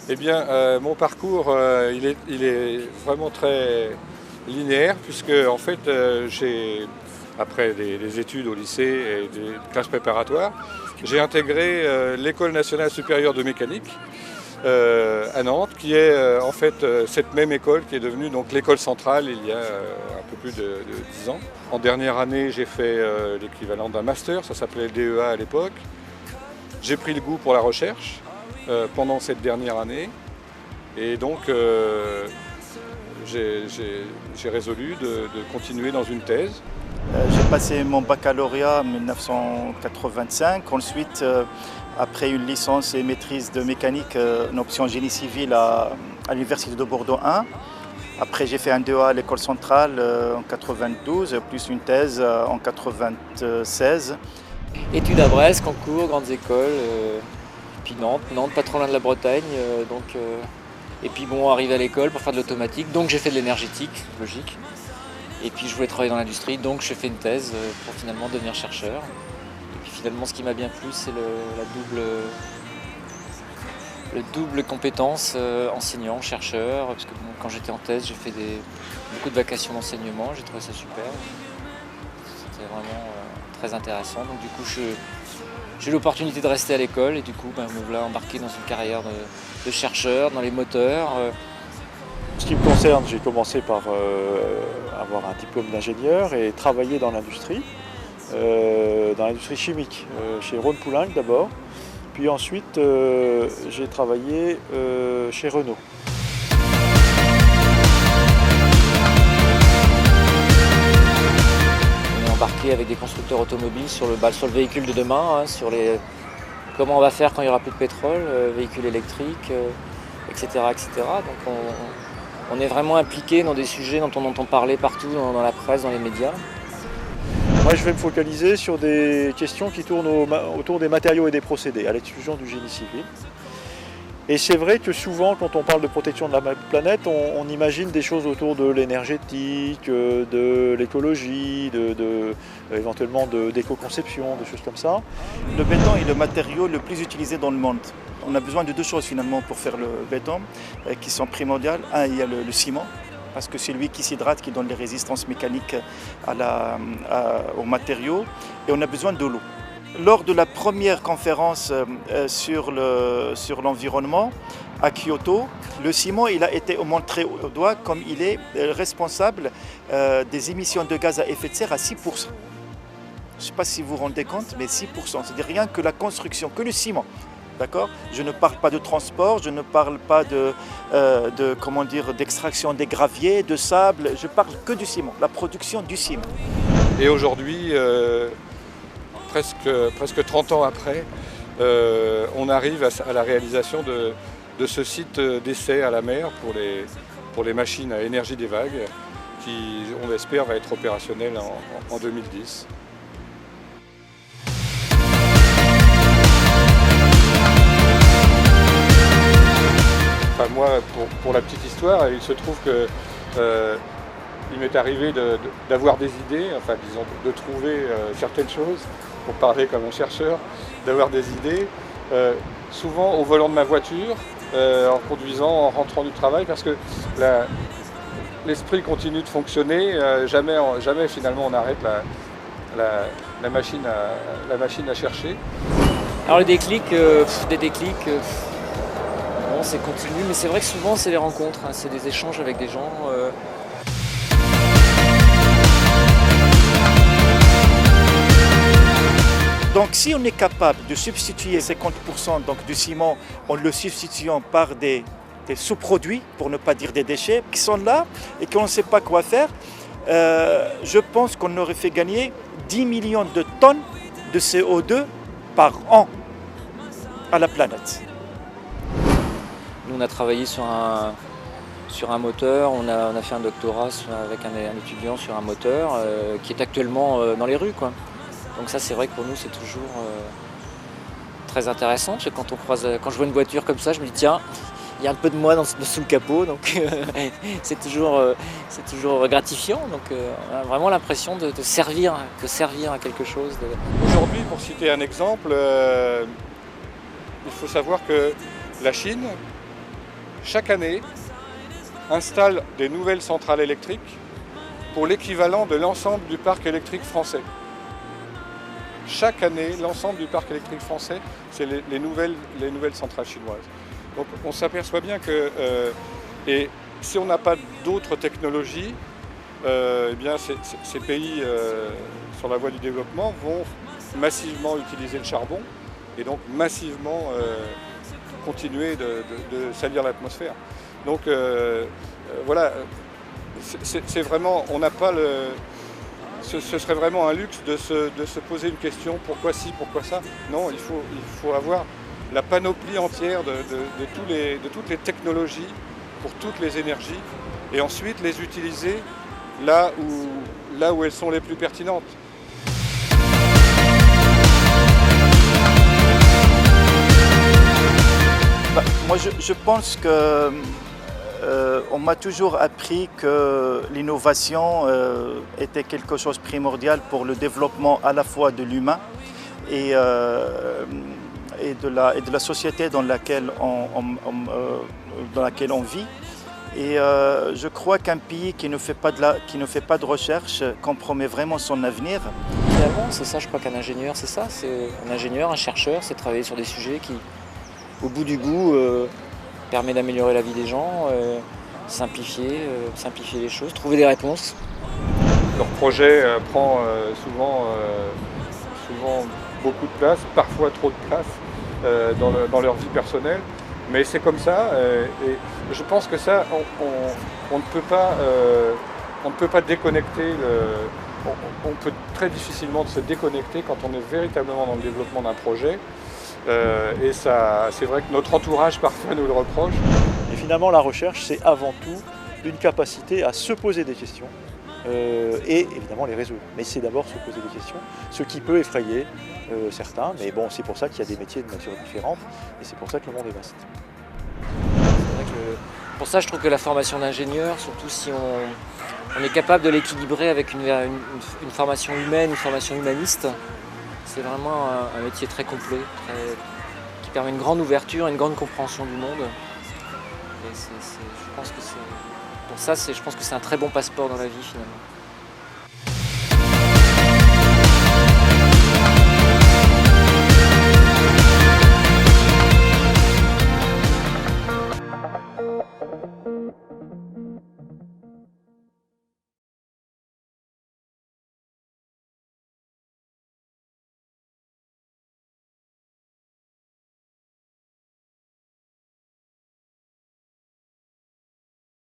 Eh bien, mon parcours, il est vraiment très linéaire, puisque en fait, après des études au lycée et des classes préparatoires, j'ai intégré l'École nationale supérieure de mécanique à Nantes, qui est en fait cette même école qui est devenue donc l'école centrale il y a un peu plus de 10 ans. En dernière année, j'ai fait l'équivalent d'un master, ça s'appelait le DEA à l'époque. J'ai pris le goût pour la recherche pendant cette dernière année, et donc j'ai résolu de continuer dans une thèse. J'ai passé mon baccalauréat en 1985. Ensuite, après une licence et maîtrise de mécanique, une option génie civil à l'Université de Bordeaux 1. Après, j'ai fait un DEA à l'école centrale en 92, plus une thèse en 96. Études à Brest, concours, grandes écoles, puis Nantes, pas trop loin de la Bretagne. Et puis bon, arrivé à l'école pour faire de l'automatique, donc j'ai fait de l'énergétique, logique. Et puis je voulais travailler dans l'industrie, donc j'ai fait une thèse pour finalement devenir chercheur. Et puis finalement, ce qui m'a bien plu, c'est le double compétence enseignant, chercheur. Parce que bon, quand j'étais en thèse, j'ai fait beaucoup de vacations d'enseignement, j'ai trouvé ça super. C'était vraiment très intéressant. Donc du coup, j'ai eu l'opportunité de rester à l'école et du coup, me voilà embarqué dans une carrière de chercheur, dans les moteurs. En ce qui me concerne, j'ai commencé par avoir un diplôme d'ingénieur et travailler dans l'industrie chimique, chez Rhône Poulenc d'abord, puis ensuite j'ai travaillé chez Renault. On est embarqué avec des constructeurs automobiles sur le véhicule de demain, comment on va faire quand il n'y aura plus de pétrole, véhicules électriques, etc., etc. Donc on est vraiment impliqué dans des sujets dont on entend parler partout dans la presse, dans les médias. Moi, je vais me focaliser sur des questions qui tournent autour des matériaux et des procédés, à l'exclusion du génie civil. Et c'est vrai que souvent, quand on parle de protection de la planète, on imagine des choses autour de l'énergétique, de l'écologie, éventuellement d'éco-conception, des choses comme ça. Le béton est le matériau le plus utilisé dans le monde. On a besoin de deux choses finalement pour faire le béton qui sont primordiales. Il y a le ciment, parce que c'est lui qui s'hydrate, qui donne les résistances mécaniques aux matériaux. Et on a besoin de l'eau. Lors de la première conférence sur l'environnement à Kyoto, le ciment il a été montré au doigt comme il est responsable des émissions de gaz à effet de serre à 6%. Je ne sais pas si vous vous rendez compte, mais 6%, c'est-à-dire rien que la construction, que le ciment. D'accord ? Je ne parle pas de transport, je ne parle pas d'extraction des graviers, de sable, je parle que du ciment, la production du ciment. Et aujourd'hui, presque 30 ans après, on arrive à la réalisation de ce site d'essai à la mer pour les machines à énergie des vagues, qui, on l'espère, va être opérationnel en 2010. Enfin, moi, pour la petite histoire, il se trouve que il m'est arrivé d'avoir des idées, enfin disons de trouver certaines choses, pour parler comme un chercheur, d'avoir des idées, souvent au volant de ma voiture, en conduisant, en rentrant du travail, parce que l'esprit continue de fonctionner, jamais finalement on arrête la machine à chercher. Alors des déclics, bon, c'est continu, mais c'est vrai que souvent c'est les rencontres, c'est des échanges avec des gens. Donc si on est capable de substituer 50% donc, du ciment en le substituant par des sous-produits, pour ne pas dire des déchets, qui sont là et qu'on ne sait pas quoi faire, je pense qu'on aurait fait gagner 10 millions de tonnes de CO2 par an à la planète. Nous on a travaillé sur un moteur, on a fait un doctorat avec un étudiant sur un moteur qui est actuellement dans les rues, quoi. Donc ça c'est vrai que pour nous c'est toujours très intéressant, parce que quand je vois une voiture comme ça, je me dis tiens, il y a un peu de moi sous le capot, donc c'est toujours gratifiant. Donc on a vraiment l'impression de servir à quelque chose. Aujourd'hui, pour citer un exemple, il faut savoir que la Chine chaque année, installe des nouvelles centrales électriques pour l'équivalent de l'ensemble du parc électrique français. Chaque année, l'ensemble du parc électrique français, c'est les nouvelles centrales chinoises. Donc on s'aperçoit bien que et si on n'a pas d'autres technologies, eh bien ces pays sur la voie du développement vont massivement utiliser le charbon et donc massivement continuer de salir l'atmosphère. Donc voilà, c'est vraiment, on n'a pas le... Ce serait vraiment un luxe de se poser une question, pourquoi ci, pourquoi ça. Non, il faut avoir la panoplie entière de toutes les technologies pour toutes les énergies et ensuite les utiliser là où elles sont les plus pertinentes. Moi, je pense que on m'a toujours appris que l'innovation était quelque chose de primordial pour le développement à la fois de l'humain et de la société dans laquelle on vit. Et je crois qu'un pays qui ne fait pas de recherche compromet vraiment son avenir. Finalement, c'est ça, je crois qu'un ingénieur, c'est ça. C'est un ingénieur, un chercheur, c'est travailler sur des sujets qui, au bout du bout, permet d'améliorer la vie des gens, simplifier les choses, trouver des réponses. Leur projet prend souvent beaucoup de place, parfois trop de place dans leur vie personnelle. Mais c'est comme ça, et je pense que ça, on ne peut pas déconnecter, on peut très difficilement se déconnecter quand on est véritablement dans le développement d'un projet. Et ça, c'est vrai que notre entourage parfois nous le reproche. Et finalement, la recherche, c'est avant tout une capacité à se poser des questions et évidemment les résoudre. Mais c'est d'abord se poser des questions, ce qui peut effrayer certains, mais bon, c'est pour ça qu'il y a des métiers de nature différente et c'est pour ça que le monde est vaste. C'est vrai que pour ça, je trouve que la formation d'ingénieur, surtout si on est capable de l'équilibrer avec une formation humaine, une formation humaniste, c'est vraiment un métier très complet, qui permet une grande ouverture, une grande compréhension du monde. Et je pense que c'est un très bon passeport dans la vie finalement.